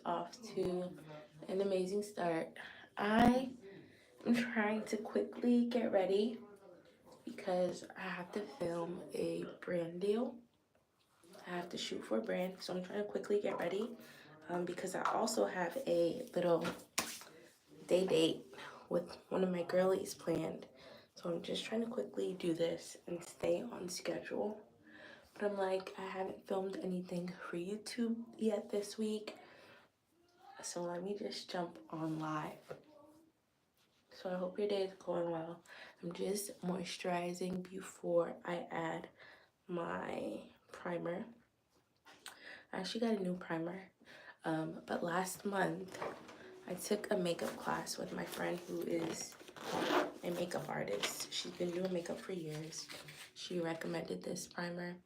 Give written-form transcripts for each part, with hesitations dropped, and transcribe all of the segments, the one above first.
off to an amazing start. I am trying to quickly get ready because I have to film a brand deal. I have to shoot for a brand, so I'm trying to quickly get ready because I also have a little day date with one of my girlies planned. So I'm just trying to quickly do this and stay on schedule. But I'm like, I haven't filmed anything for YouTube yet this week. So let me just jump on live. So I hope your day is going well. I'm just moisturizing before I add my primer. I actually got a new primer. But last month, I took a makeup class with my friend who is a makeup artist. She's been doing makeup for years. She recommended this primer.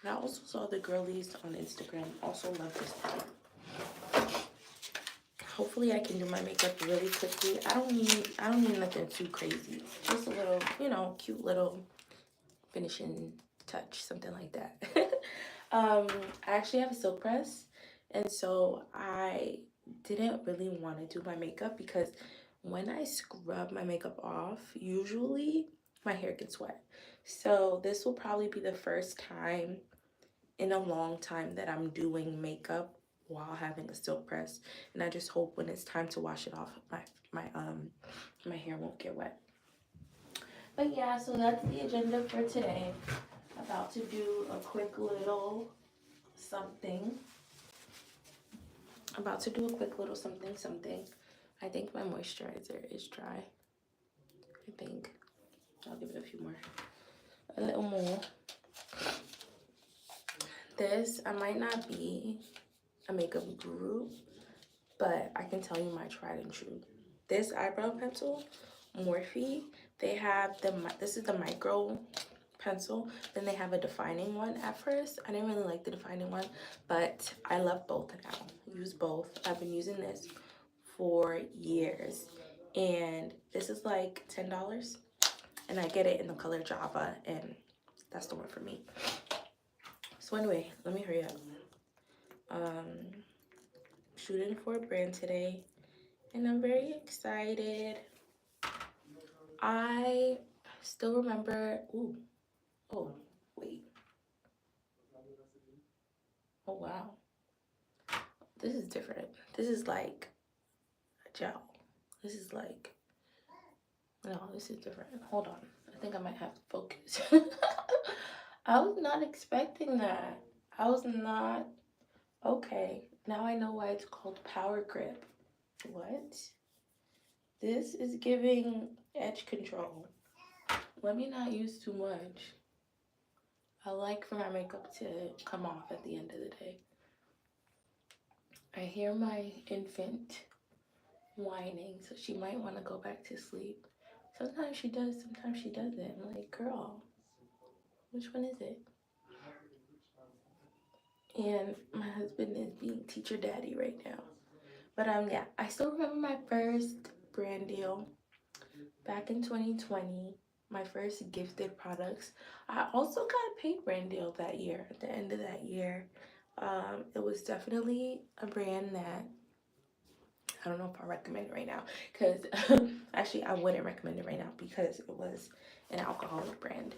And I also saw the girlies on Instagram also love this primer. Hopefully I can do my makeup really quickly. I don't need nothing too crazy. Just a little, cute little finishing touch, something like that. I actually have a silk press, and so I didn't really want to do my makeup because when I scrub my makeup off, usually my hair gets wet. So this will probably be the first time in a long time that I'm doing makeup while having a silk press, and I just hope when it's time to wash it off, my hair won't get wet. But yeah, so that's the agenda for today. About to do a quick little something. Something. I think my moisturizer is dry. I think I'll give it a little more. This, I might not be a makeup guru, but I can tell you my tried and true. This eyebrow pencil, Morphe, they have this is the micro pencil. Then they have a defining one. At first, I didn't really like the defining one, but I love both now. Use both. I've been using this for years, and this is like $10, and I get it in the color Java, and that's the one for me. So anyway, let me hurry up. Shooting for a brand today, and I'm very excited. I still remember, oh, wait. Oh, wow. This is different. This is like a gel. This is like, no, this is different. Hold on. I think I might have to focus. I was not expecting that. I was not. Okay, now I know why it's called Power Grip. What? This is giving edge control. Let me not use too much. I like for my makeup to come off at the end of the day. I hear my infant whining, so she might want to go back to sleep. Sometimes she does, sometimes she doesn't. I'm like, girl, which one is it? And my husband is being teacher daddy right now. But yeah, I still remember my first brand deal back in 2020. My first gifted products. I also got a paid brand deal that year. At the end of that year, it was definitely a brand that I don't know if I recommend it right now, because actually I wouldn't recommend it right now because it was an alcoholic brand.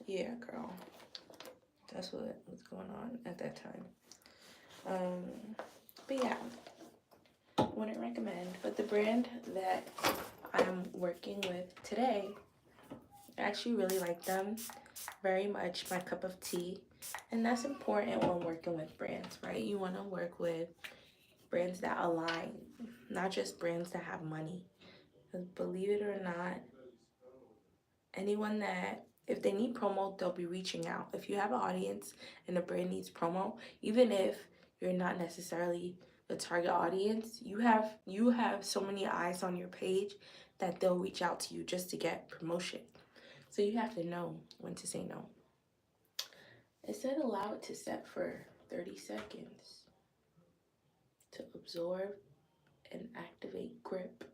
Yeah, girl, that's what was going on at that time. But yeah, wouldn't recommend. But the brand that I'm working with today, I actually really like them. Very much my cup of tea. And that's important when working with brands, right? You want to work with brands that align, not just brands that have money. Because believe it or not, anyone that, if they need promo, they'll be reaching out. If you have an audience and a brand needs promo, even if you're not necessarily the target audience, you have so many eyes on your page that they'll reach out to you just to get promotion. So you have to know when to say no. It said allow it to set for 30 seconds to absorb and activate grip.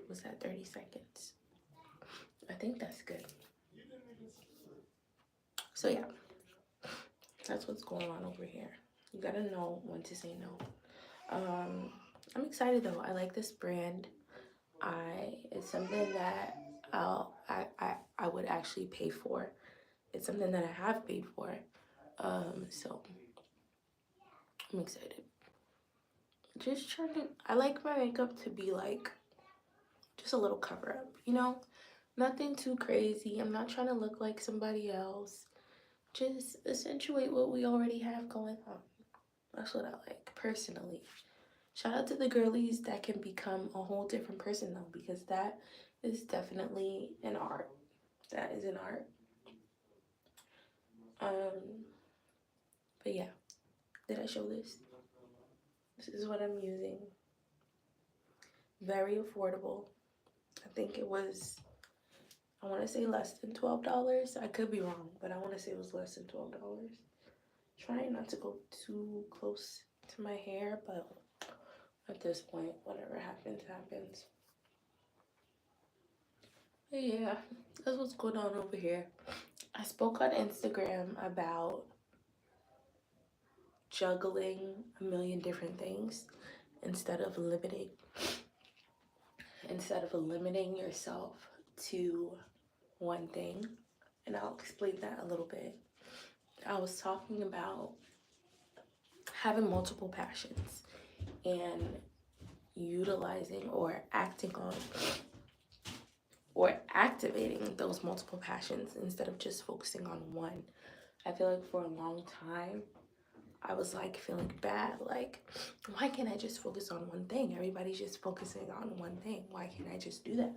Was that 30 seconds? I think that's good. So yeah, that's what's going on over here. You gotta know when to say no. I'm excited though. I like this brand. It's something that I would actually pay for. It's something that I have paid for. So I'm excited. Just trying to, I like my makeup to be like just a little cover up, you know? Nothing too crazy. I'm not trying to look like somebody else. Just accentuate what we already have going on. That's what I like personally. Shout out to the girlies that can become a whole different person though, because that is definitely an art. That is an art. But yeah, did I show this? This is what I'm using. Very affordable. I think it was, I want to say less than $12. I could be wrong, but I want to say it was less than $12. Trying not to go too close to my hair, but at this point, whatever happens, happens. But yeah, that's what's going on over here. I spoke on Instagram about juggling a million different things instead of limiting yourself to one thing. And I'll explain that a little bit. I was talking about having multiple passions and utilizing or acting on or activating those multiple passions instead of just focusing on one. I feel like for a long time, I was like feeling bad. Like, why can't I just focus on one thing? Everybody's just focusing on one thing. Why can't I just do that?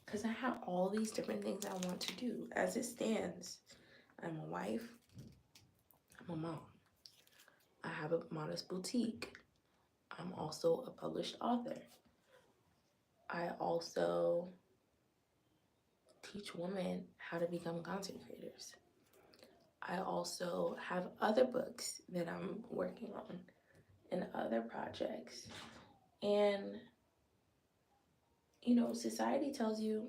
Because I have all these different things I want to do. As it stands, I'm a wife, I'm a mom, I have a modest boutique, I'm also a published author. I also teach women how to become content creators. I also have other books that I'm working on and other projects. And, you know, society tells you,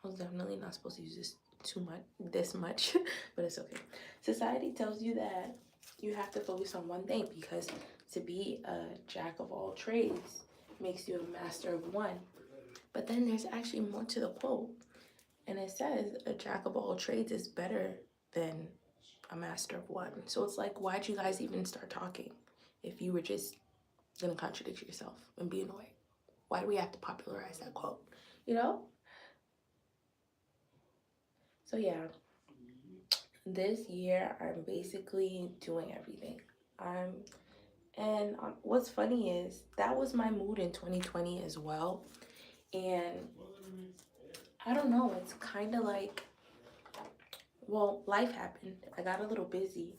I was definitely not supposed to use this much, but it's okay. Society tells you that you have to focus on one thing because to be a jack of all trades makes you a master of one. But then there's actually more to the quote. And it says a jack of all trades is better than a master of one. So it's like, why'd you guys even start talking if you were just gonna contradict yourself and be annoying? Why do we have to popularize that quote? You know? So yeah, this year I'm basically doing everything. What's funny is that was my mood in 2020 as well. And I don't know, it's kind of like, well, life happened. I got a little busy,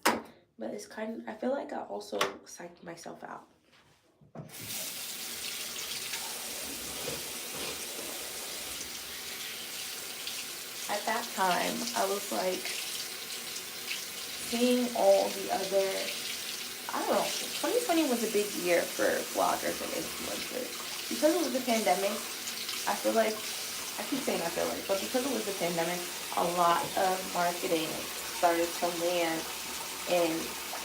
but it's kind of, I feel like I also psyched myself out. At that time, I was like seeing all the other, I don't know, 2020 was a big year for vloggers and influencers. Because it was the pandemic, I feel like, I keep saying I feel like, but because it was the pandemic, a lot of marketing started to land in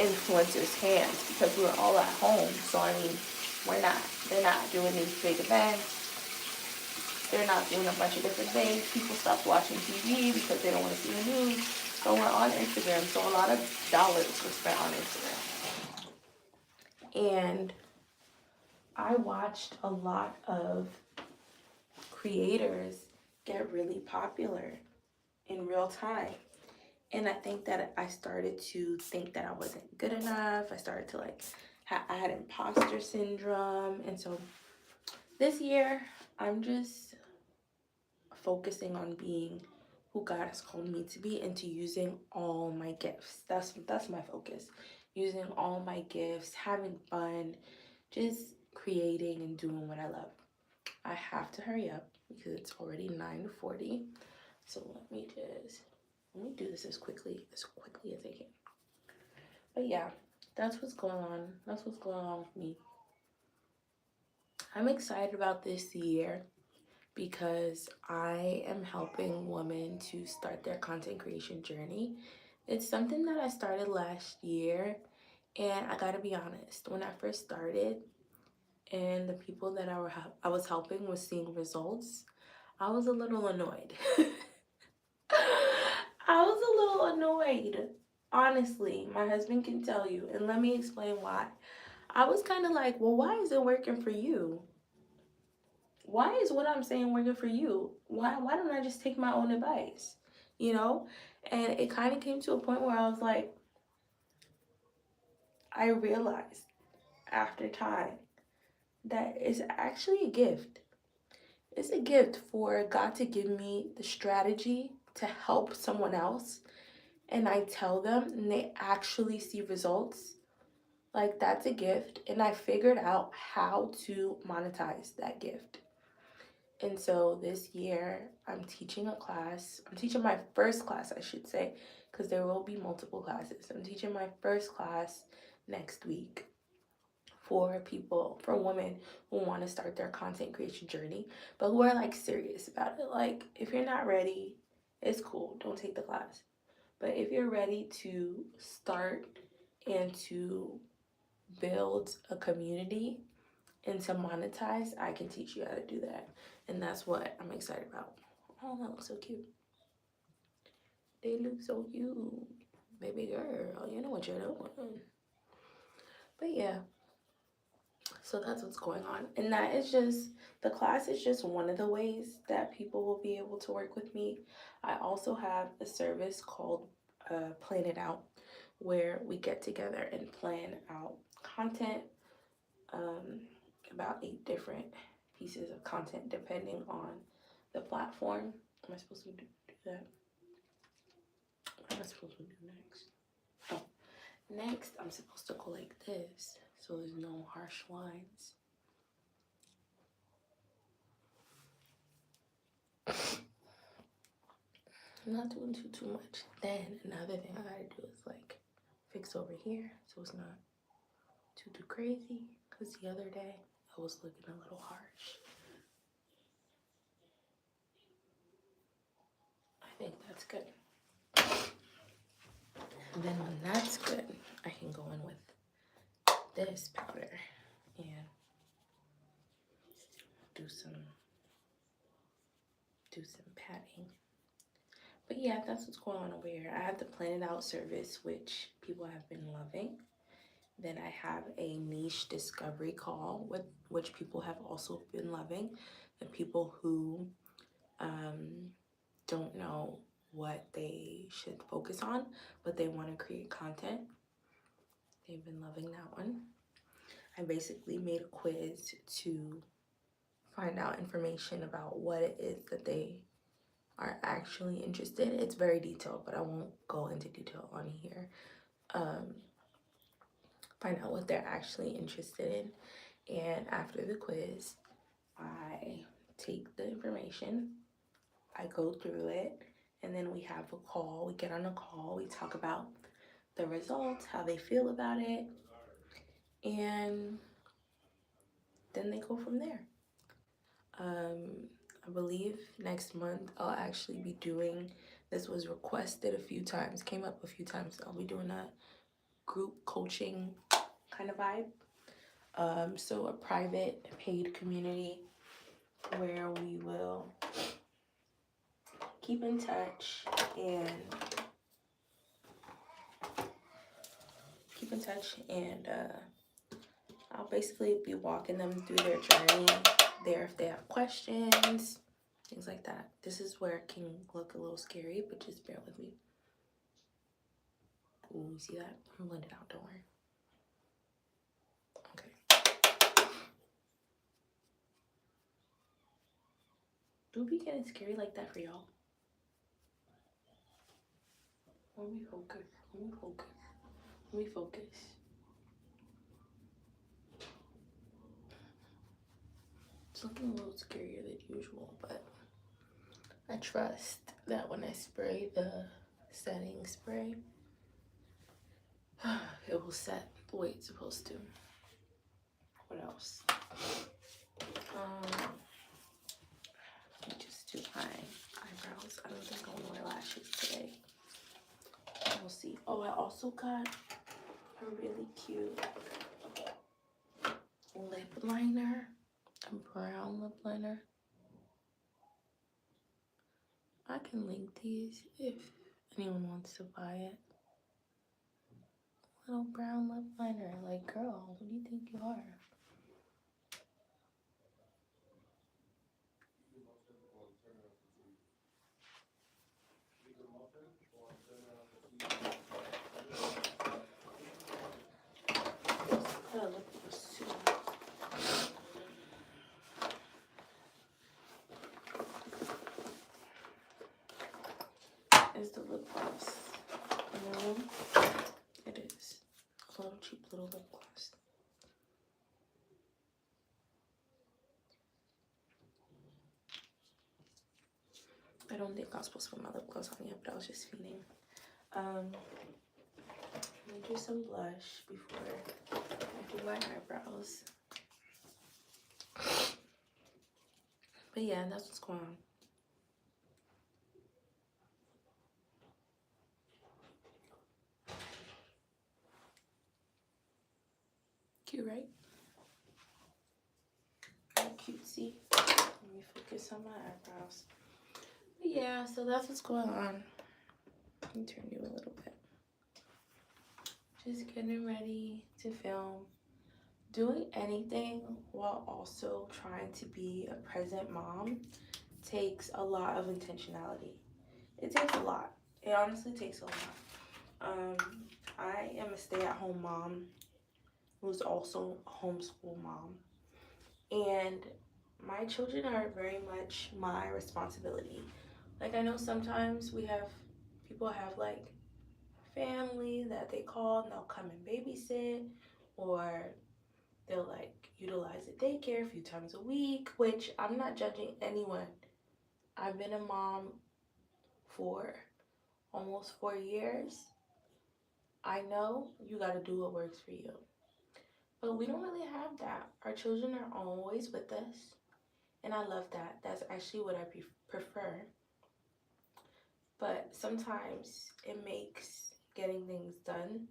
influencers' hands because we were all at home. So I mean, they're not doing these big events. They're not doing a bunch of different things. People stopped watching TV because they don't want to see the news. So we're on Instagram. So a lot of dollars were spent on Instagram. And I watched a lot of creators get really popular in real time. And I think that I started to think that I wasn't good enough. I started to I had imposter syndrome. And so this year, I'm just focusing on being who God has called me to be and to using all my gifts. That's my focus. Using all my gifts, having fun, just creating and doing what I love. I have to hurry up because it's already 9:40. So let me do this as quickly as I can. But yeah, that's what's going on. That's what's going on with me. I'm excited about this year because I am helping women to start their content creation journey. It's something that I started last year, And I gotta be honest, when I first started and the people that I was helping was seeing results, I was a little annoyed. I was a little annoyed. Honestly, my husband can tell you, and let me explain why. I was kind of like, well, why is it working for you? Why is what I'm saying working for you? Why don't I just take my own advice? You know? And it kind of came to a point where I was like, I realized after time that it's actually a gift. It's a gift for God to give me the strategy to help someone else, and I tell them and they actually see results. Like, that's a gift, and I figured out how to monetize that gift. And so this year I'm teaching a class. I'm teaching my first class, I should say, because there will be multiple classes. I'm teaching my first class next week for people, for women who want to start their content creation journey, but who are like serious about it. Like, if you're not ready, it's cool, don't take the class. But if you're ready to start and to build a community and to monetize, I can teach you how to do that. And that's what I'm excited about. Oh, that looks so cute. They look so cute. Baby girl, you know what you're doing. But yeah, so that's what's going on. And that is just, the class is just one of the ways that people will be able to work with me. I also have a service called Plan It Out, where we get together and plan out content, about 8 different pieces of content depending on the platform. Am I supposed to do that? What am I supposed to do next? Oh, next I'm supposed to go like this so there's no harsh lines. I'm not doing too much. Then another thing I gotta do is like fix over here so it's not too crazy, because the other day I was looking a little harsh. I think that's good. And then when that's good, I can go in with this powder and do some patting. But yeah, that's what's going on over here. I have the Plan It Out service, which people have been loving. Then I have a niche discovery call, with which people have also been loving. The people who don't know what they should focus on, but they want to create content. They've been loving that one. I basically made a quiz to find out information about what it is that they are actually interested in. It's very detailed, but I won't go into detail on here. Find out what they're actually interested in. And after the quiz, I take the information, I go through it, and then we have a call. We get on a call, we talk about the results, how they feel about it, and then they go from there. I believe next month I'll actually be doing, this was requested a few times, came up a few times, I'll be doing a group coaching kind of vibe. So a private paid community where we will keep in touch and I'll basically be walking them through their journey there if they have questions, things like that. This is where it can look a little scary, but just bear with me. Ooh, you see that? I'm gonna blend it out, don't worry. Okay. Do it be getting scary like that for y'all? Let me focus. Let me focus. Let me focus. It's looking a little scarier than usual, but I trust that when I spray the setting spray, it will set the way it's supposed to. What else? Let me just do my eyebrows. I don't think I want to wear lashes today. We'll see. Oh, I also got a really cute lip liner, a brown lip liner. I can link these if anyone wants to buy it. Little brown lip liner. Like, girl, who do you think you are? Put a lip gloss too. Is the lip gloss in the room? It is. A little cheap little lip gloss. I don't think I was supposed to put my lip gloss on yet, but I was just feeling. Let me do some blush before I do my eyebrows. But yeah, that's what's going on. Cute, right? Very cutesy. Let me focus on my eyebrows. But yeah, so that's what's going on. Let me turn you a little bit. Just getting ready to film. Doing anything while also trying to be a present mom takes a lot of intentionality. It takes a lot. It honestly takes a lot. I am a stay-at-home mom who's also a homeschool mom. And my children are very much my responsibility. Like, I know sometimes people have like family that they call and they'll come and babysit, or they'll like utilize the daycare a few times a week, which I'm not judging anyone. I've been a mom for almost 4 years. I know you got to do what works for you. But we don't really have that. Our children are always with us. And I love that. That's actually what I prefer. But sometimes it makes getting things done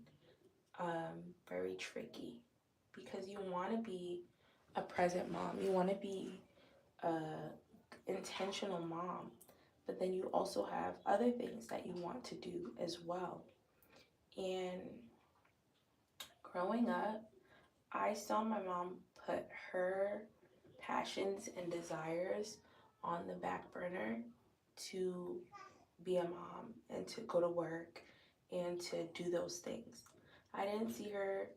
very tricky, because you want to be a present mom. You want to be an intentional mom. But then you also have other things that you want to do as well. And growing up, I saw my mom put her passions and desires on the back burner to be a mom and to go to work and to do those things. I didn't see her.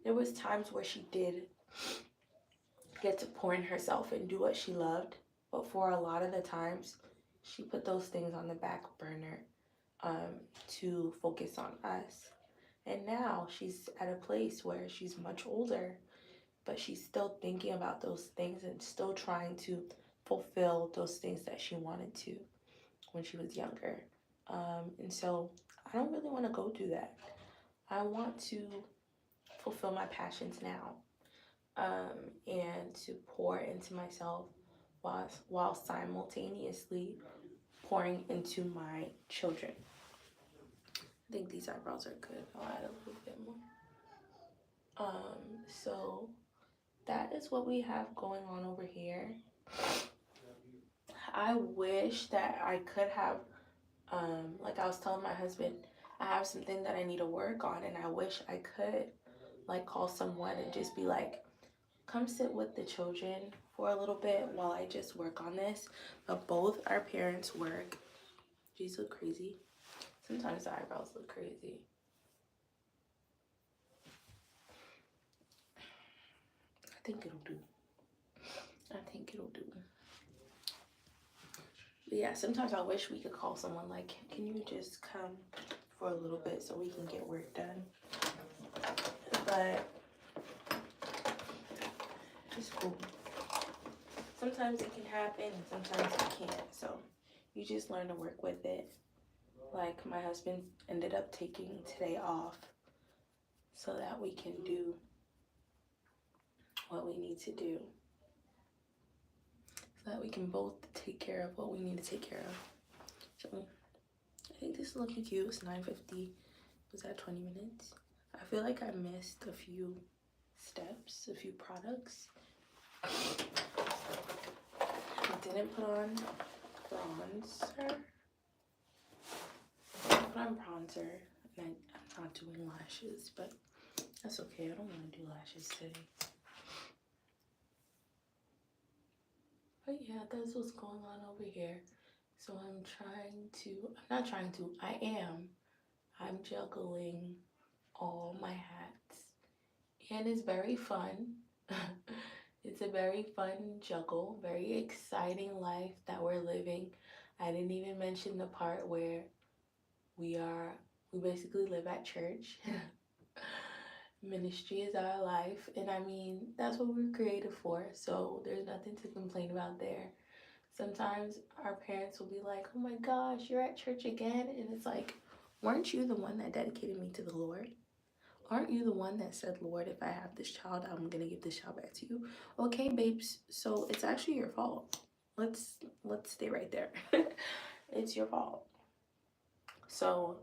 There was times where she did get to pour in herself and do what she loved, but for a lot of the times, she put those things on the back burner to focus on us. And now she's at a place where she's much older, but she's still thinking about those things and still trying to fulfill those things that she wanted to when she was younger. And so I don't really want to go do that. I want to fulfill my passions now, and to pour into myself while simultaneously pouring into my children. I think these eyebrows are good. I'll add a little bit more. So that is what we have going on over here. I wish that I could have, like I was telling my husband, I have something that I need to work on, and I wish I could like call someone and just be like, come sit with the children for a little bit while I just work on this. But both our parents work. These look crazy. Sometimes the eyebrows look crazy. I think it'll do. But yeah, sometimes I wish we could call someone like, can you just come for a little bit so we can get work done? But it's cool. Sometimes it can happen and sometimes it can't. So you just learn to work with it. Like, my husband ended up taking today off so that we can do what we need to do. So that we can both take care of what we need to take care of. So I think this is looking cute. It's 9:50. Was that 20 minutes? I feel like I missed a few steps, a few products. I didn't put on bronzer. I put on bronzer, and I'm not doing lashes, but that's okay. I don't want to do lashes today. But yeah, that's what's going on over here. So I'm juggling all my hats. And it's very fun. It's a very fun juggle, very exciting life that we're living. I didn't even mention the part where we basically live at church. Ministry is our life, and I mean, that's what we're created for, so there's nothing to complain about there. Sometimes our parents will be like, oh my gosh, you're at church again, and it's like, weren't you the one that dedicated me to the Lord? Aren't you the one that said, Lord, if I have this child, I'm gonna give this child back to you? Okay, babes, so it's actually your fault. Let's stay right there. It's your fault. So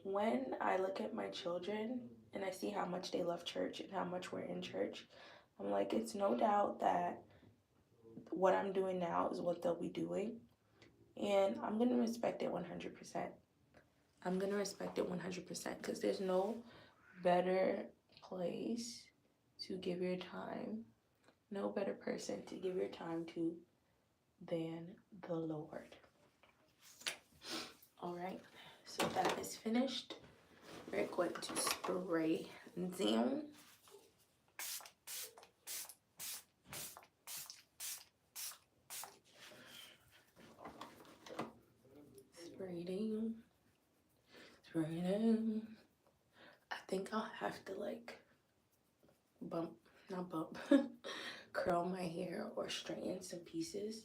when I look at my children and I see how much they love church and how much we're in church, I'm like, it's no doubt that what I'm doing now is what they'll be doing. And I'm going to respect it 100%. I'm going to respect it 100% because there's no better place to give your time, no better person to give your time to than the Lord. All right, so that is finished. We're going to spray down. Spray down. Spray down. I think I'll have to like curl my hair or straighten some pieces.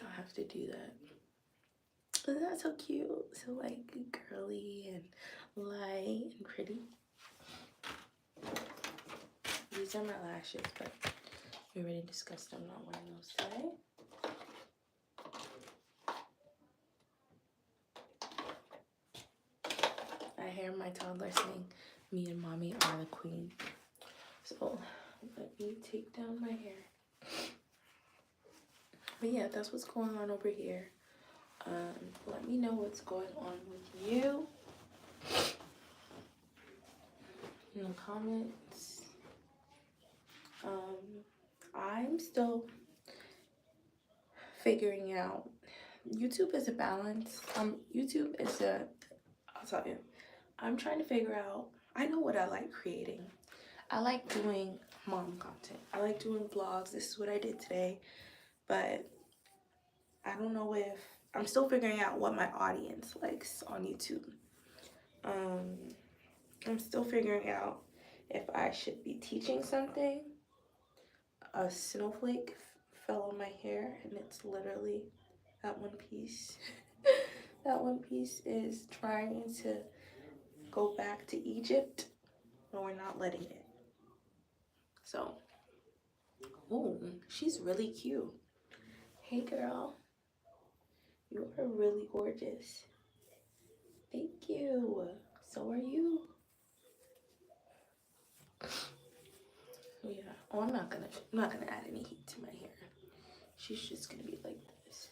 I'll have to do that. Isn't that so cute? So like curly and light and pretty. These are my lashes, but we already discussed I'm not wearing those today. I hear my toddler saying, me and mommy are the queen. So let me take down my hair. But yeah, that's what's going on over here. Let me know what's going on with you in the comments. I'm still figuring out. YouTube is a balance. I'll tell you, I'm trying to figure out, I know what I like creating. I like doing mom content. I like doing vlogs. This is what I did today. But I don't know if, I'm still figuring out what my audience likes on YouTube. I'm still figuring out if I should be teaching something. A snowflake fell on my hair and it's literally that one piece. That one piece is trying to go back to Egypt, but we're not letting it. So, ooh, she's really cute. Hey girl, you are really gorgeous. Thank you. So are you. Yeah. Oh, I'm not gonna add any heat to my hair. She's just gonna be like this.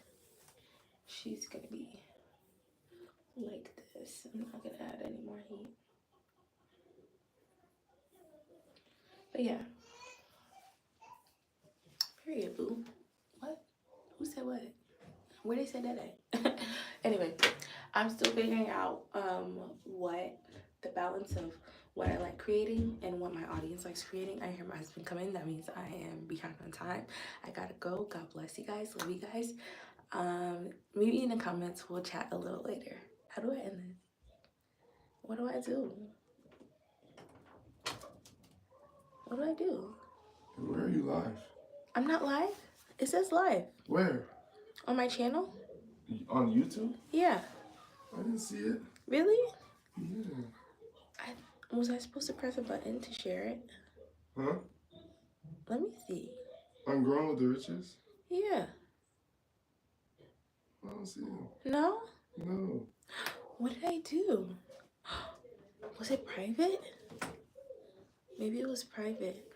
She's gonna be like this. I'm not gonna add any more heat. But yeah. Period, boo. What? Who said what? Where they said that at? Anyway, I'm still figuring out what the balance of what I like creating and what my audience likes creating. I hear my husband come in. That means I am behind on time. I gotta go. God bless you guys. Love you guys. Maybe in the comments we'll chat a little later. How do I end this? What do I do? What do I do? Where are you live? I'm not live. It says live. Where? On my channel. On YouTube? Yeah. I didn't see it. Really? Yeah. Was I supposed to press a button to share it? Huh? Let me see. I'm growing with the riches? Yeah. I don't see it. No? No. What did I do? Was it private? Maybe it was private.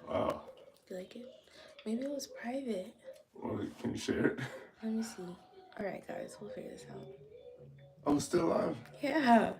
Wow. Do you like it? Maybe it was private. Well, can you share it? Let me see. All right, guys, we'll figure this out. Oh, it's still live? Yeah.